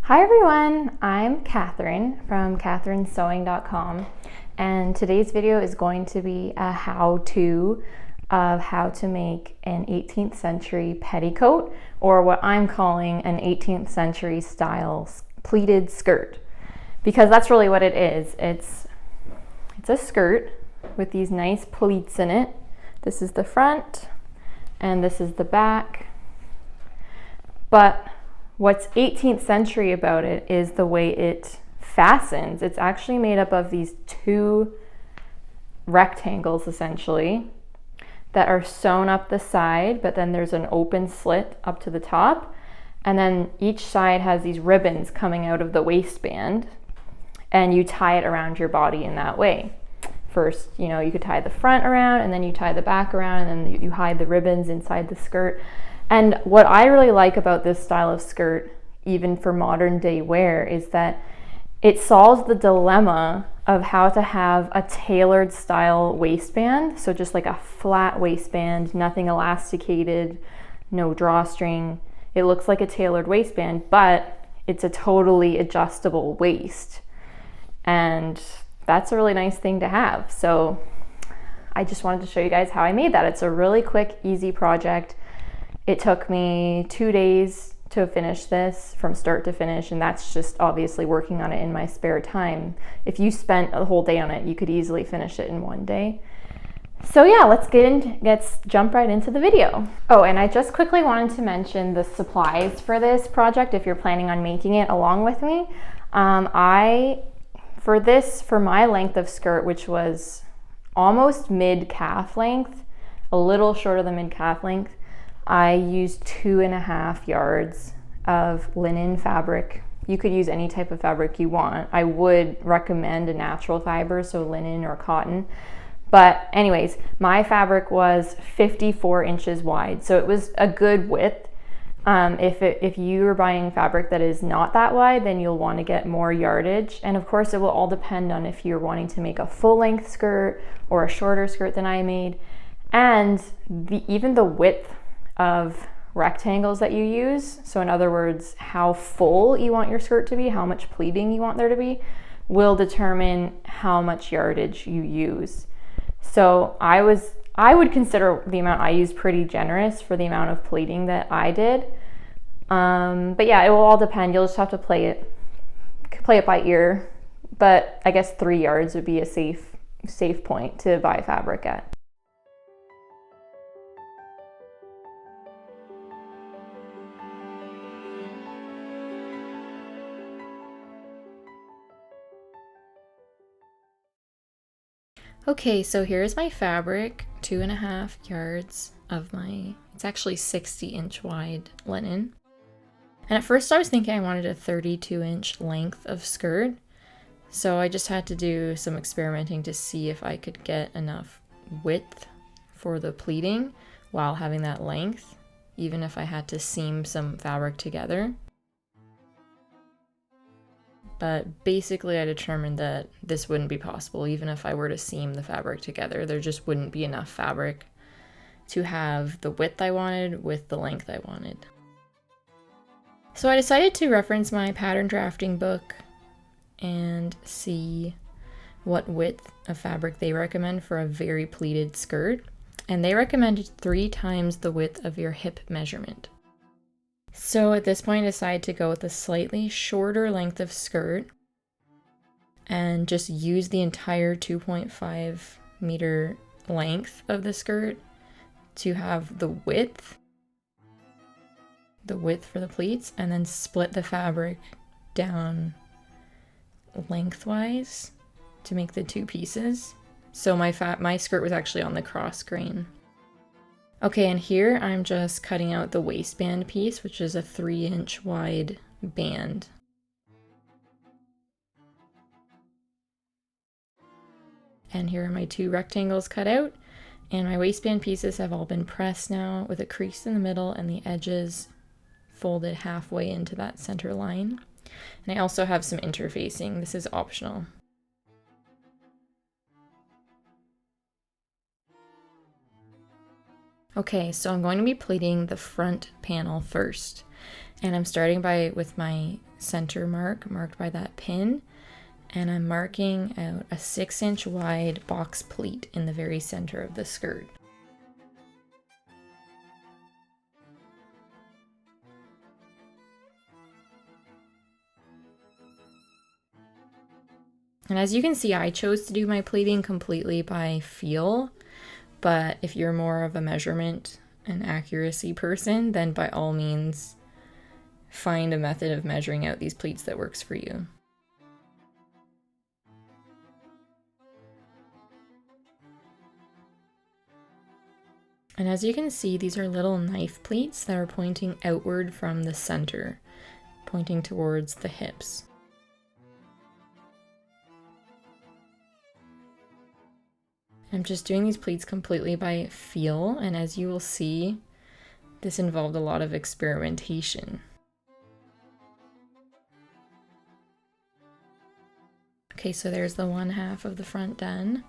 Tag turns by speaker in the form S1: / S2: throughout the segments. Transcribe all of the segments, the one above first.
S1: Hi everyone, I'm Katherine from katherinesewing.com, and today's video is going to be a how-to of how to make an 18th century petticoat, or what I'm calling an 18th century style pleated skirt, because that's really what it is. It's a skirt with these nice pleats in it. This is the front and this is the back, but what's 18th century about it is the way it fastens. It's actually made up of these two rectangles essentially that are sewn up the side, but then there's an open slit up to the top, and then each side has these ribbons coming out of the waistband, and you tie it around your body in that way. First, you could tie the front around, and then you tie the back around, and then you hide the ribbons inside the skirt. And what I really like about this style of skirt, even for modern day wear, is that it solves the dilemma of how to have a tailored style waistband. So just like a flat waistband, nothing elasticated, no drawstring. It looks like a tailored waistband, but it's a totally adjustable waist. And that's a really nice thing to have. So I just wanted to show you guys how I made that. It's a really quick, easy project. It took me 2 days to finish this from start to finish, and that's just obviously working on it in my spare time. If you spent a whole day on it, you could easily finish it in 1 day. So yeah, let's jump right into the video. Oh, and I just quickly wanted to mention the supplies for this project if you're planning on making it along with me. For my length of skirt, which was almost mid-calf length, a little shorter than mid-calf length, I used 2.5 yards of linen fabric. You could use any type of fabric you want. I would recommend a natural fiber, so linen or cotton. But anyways, my fabric was 54 inches wide, so it was a good width. If you are buying fabric that is not that wide, then you'll want to get more yardage. And of course, it will all depend on if you're wanting to make a full length skirt or a shorter skirt than I made. And even the width of rectangles that you use, so in other words, how full you want your skirt to be, how much pleating you want there to be, will determine how much yardage you use. So I would consider the amount I used pretty generous for the amount of pleating that I did. But yeah, it will all depend. You'll just have to play it by ear. But I guess 3 yards would be a safe point to buy fabric at. Okay, so here's my fabric, 2.5 yards of it's actually 60-inch wide linen. And at first I was thinking I wanted a 32-inch length of skirt. So I just had to do some experimenting to see if I could get enough width for the pleating while having that length, even if I had to seam some fabric together. But basically I determined that this wouldn't be possible. Even if I were to seam the fabric together, there just wouldn't be enough fabric to have the width I wanted with the length I wanted. So I decided to reference my pattern drafting book and see what width of fabric they recommend for a very pleated skirt. And they recommended 3 times the width of your hip measurement. So at this point I decided to go with a slightly shorter length of skirt and just use the entire 2.5 meter length of the skirt to have the width for the pleats, and then split the fabric down lengthwise to make the 2 pieces. So my skirt was actually on the cross grain. Okay, and here I'm just cutting out the waistband piece, which is a 3-inch wide band. And here are my 2 rectangles cut out, and my waistband pieces have all been pressed now with a crease in the middle and the edges folded halfway into that center line. And I also have some interfacing. This is optional. Okay, so I'm going to be pleating the front panel first. And I'm starting with my center mark marked by that pin, and I'm marking out a 6-inch wide box pleat in the very center of the skirt. And as you can see, I chose to do my pleating completely by feel, but if you're more of a measurement and accuracy person, then by all means, find a method of measuring out these pleats that works for you. And as you can see, these are little knife pleats that are pointing outward from the center, pointing towards the hips. I'm just doing these pleats completely by feel, and as you will see, this involved a lot of experimentation. Okay, so there's the one half of the front done.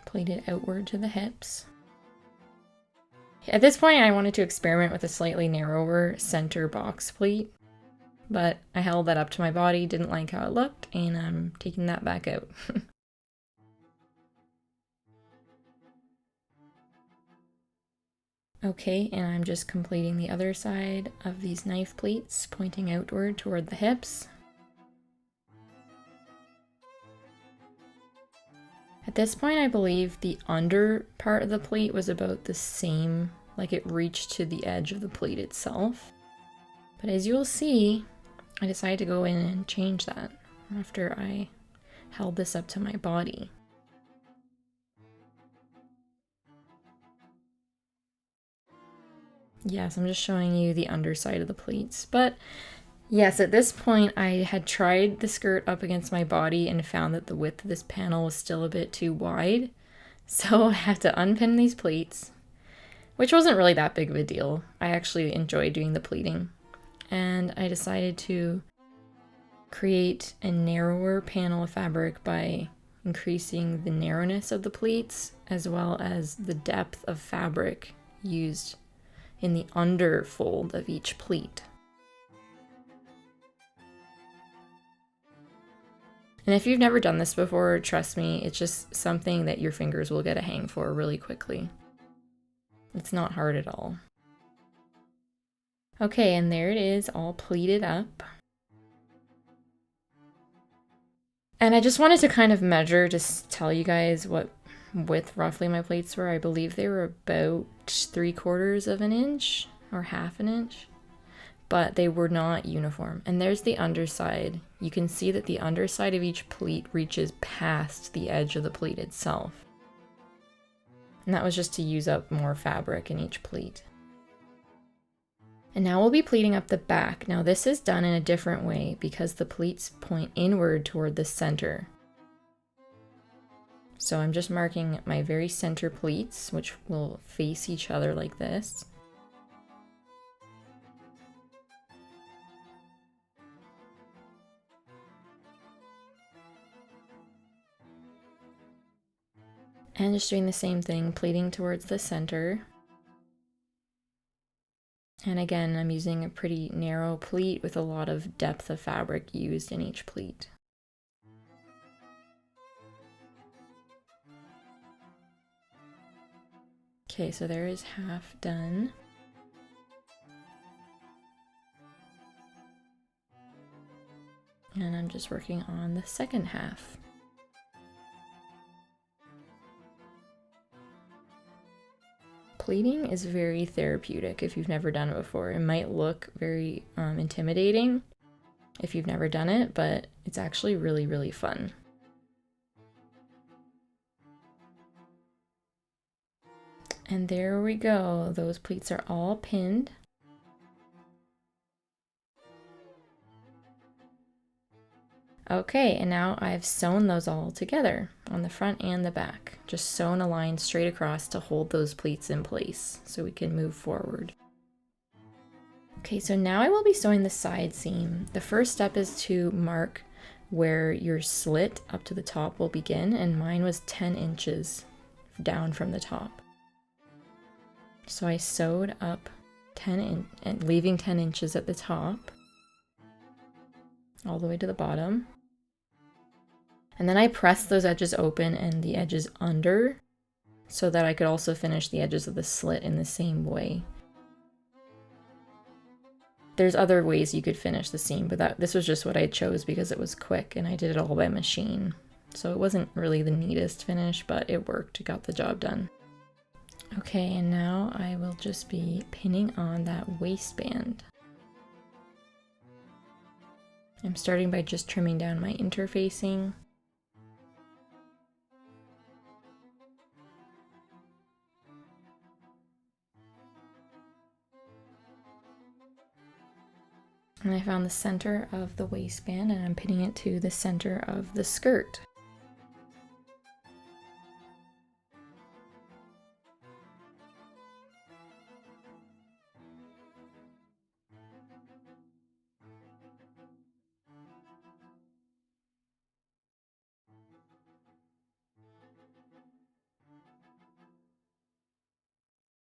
S1: Pleated outward to the hips. At this point, I wanted to experiment with a slightly narrower center box pleat, but I held that up to my body, didn't like how it looked, and I'm taking that back out. Okay, and I'm just completing the other side of these knife pleats, pointing outward toward the hips. At this point, I believe the under part of the pleat was about the same, like it reached to the edge of the pleat itself. But as you'll see, I decided to go in and change that after I held this up to my body. Yes, I'm just showing you the underside of the pleats. But yes, at this point I had tried the skirt up against my body and found that the width of this panel was still a bit too wide. So I had to unpin these pleats, which wasn't really that big of a deal. I actually enjoyed doing the pleating. And I decided to create a narrower panel of fabric by increasing the narrowness of the pleats as well as the depth of fabric used in the under fold of each pleat. And if you've never done this before, trust me, it's just something that your fingers will get a hang for really quickly. It's not hard at all. Okay, and there it is, all pleated up. And I just wanted to kind of measure, just tell you guys what width roughly my pleats were. I believe they were about 3/4 of an inch or 1/2 an inch, but they were not uniform. And there's the underside. You can see that the underside of each pleat reaches past the edge of the pleat itself. And that was just to use up more fabric in each pleat. And now we'll be pleating up the back. Now this is done in a different way because the pleats point inward toward the center. So I'm just marking my very center pleats, which will face each other like this. And just doing the same thing, pleating towards the center. And again, I'm using a pretty narrow pleat with a lot of depth of fabric used in each pleat. Okay, so there is half done. And I'm just working on the second half. Pleating is very therapeutic if you've never done it before. It might look very intimidating if you've never done it, but it's actually really, really fun. And there we go. Those pleats are all pinned. Okay, and now I've sewn those all together on the front and the back. Just sewn a line straight across to hold those pleats in place so we can move forward. Okay, so now I will be sewing the side seam. The first step is to mark where your slit up to the top will begin, and mine was 10 inches down from the top. So I sewed up 10 and leaving 10 inches at the top. all the way to the bottom. And then I pressed those edges open and the edges under so that I could also finish the edges of the slit in the same way. There's other ways you could finish the seam, but this was just what I chose because it was quick and I did it all by machine. So it wasn't really the neatest finish, but it worked, it got the job done. Okay, and now I will just be pinning on that waistband. I'm starting by just trimming down my interfacing. And I found the center of the waistband and I'm pinning it to the center of the skirt.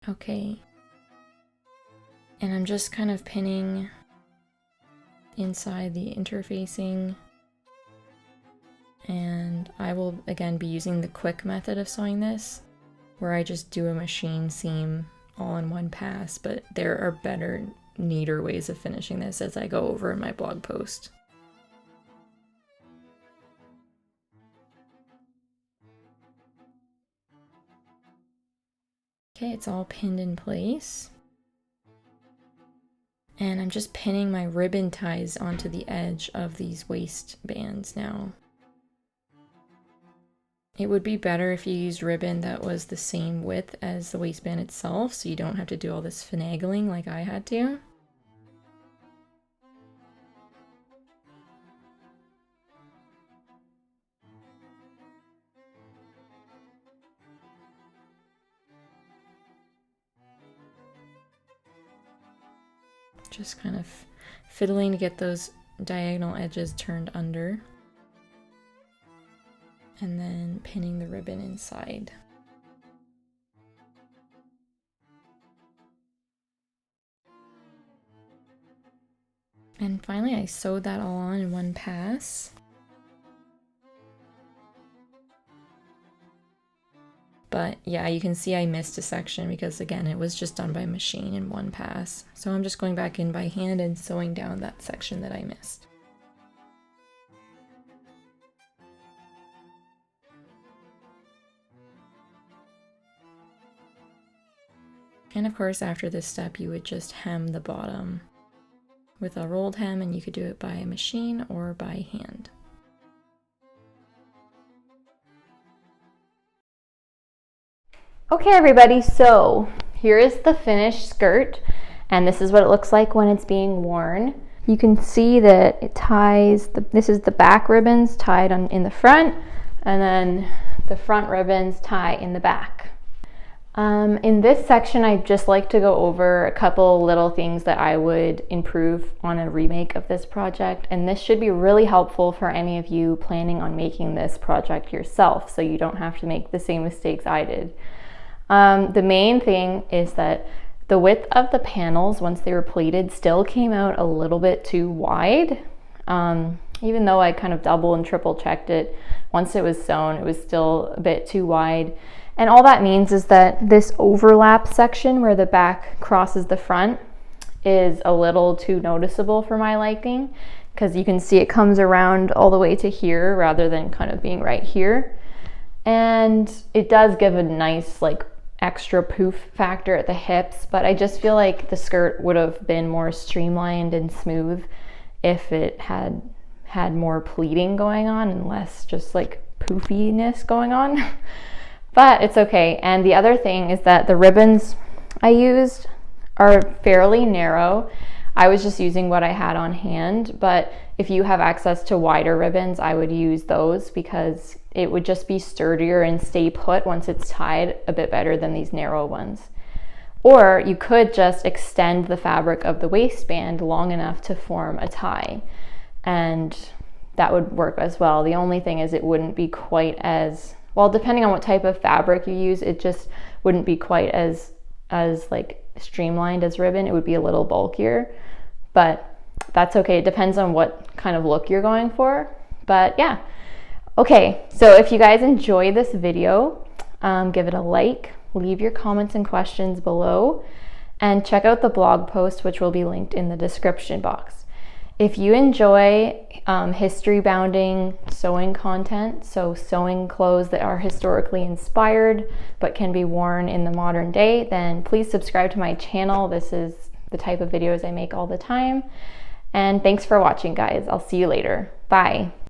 S1: Okay. And I'm just kind of pinning inside the interfacing, and I will again be using the quick method of sewing this, where I just do a machine seam all in one pass, but there are better, neater ways of finishing this as I go over in my blog post. Okay, it's all pinned in place. And I'm just pinning my ribbon ties onto the edge of these waistbands now. It would be better if you used ribbon that was the same width as the waistband itself, so you don't have to do all this finagling like I had to. Just kind of fiddling to get those diagonal edges turned under. And then pinning the ribbon inside. And finally I sewed that all on in one pass. But yeah, you can see I missed a section because again, it was just done by machine in one pass. So I'm just going back in by hand and sewing down that section that I missed. And of course, after this step, you would just hem the bottom with a rolled hem, and you could do it by machine or by hand. Okay everybody, so here is the finished skirt, and this is what it looks like when it's being worn. You can see that it ties, this is the back ribbons tied in the front, and then the front ribbons tie in the back. In this section, I'd just like to go over a couple little things that I would improve on a remake of this project, and this should be really helpful for any of you planning on making this project yourself, so you don't have to make the same mistakes I did. The main thing is that the width of the panels, once they were pleated, still came out a little bit too wide. Even though I kind of double and triple checked it, once it was sewn, it was still a bit too wide. And all that means is that this overlap section where the back crosses the front is a little too noticeable for my liking, because you can see it comes around all the way to here rather than kind of being right here. And it does give a nice like extra poof factor at the hips, but I just feel like the skirt would have been more streamlined and smooth if it had more pleating going on and less just like poofiness going on. But it's okay. And the other thing is that the ribbons I used are fairly narrow. I was just using what I had on hand, but if you have access to wider ribbons, I would use those because it would just be sturdier and stay put once it's tied a bit better than these narrow ones. Or you could just extend the fabric of the waistband long enough to form a tie, and that would work as well. The only thing is it wouldn't be quite as, well, depending on what type of fabric you use, it just wouldn't be quite as like streamlined as ribbon. It would be a little bulkier, but that's okay. It depends on what kind of look you're going for. But yeah. Okay, so if you guys enjoy this video, give it a like, leave your comments and questions below, and check out the blog post, which will be linked in the description box. If you enjoy history bounding sewing content, so sewing clothes that are historically inspired but can be worn in the modern day, then please subscribe to my channel. This is the type of videos I make all the time. And thanks for watching, guys. I'll see you later. Bye.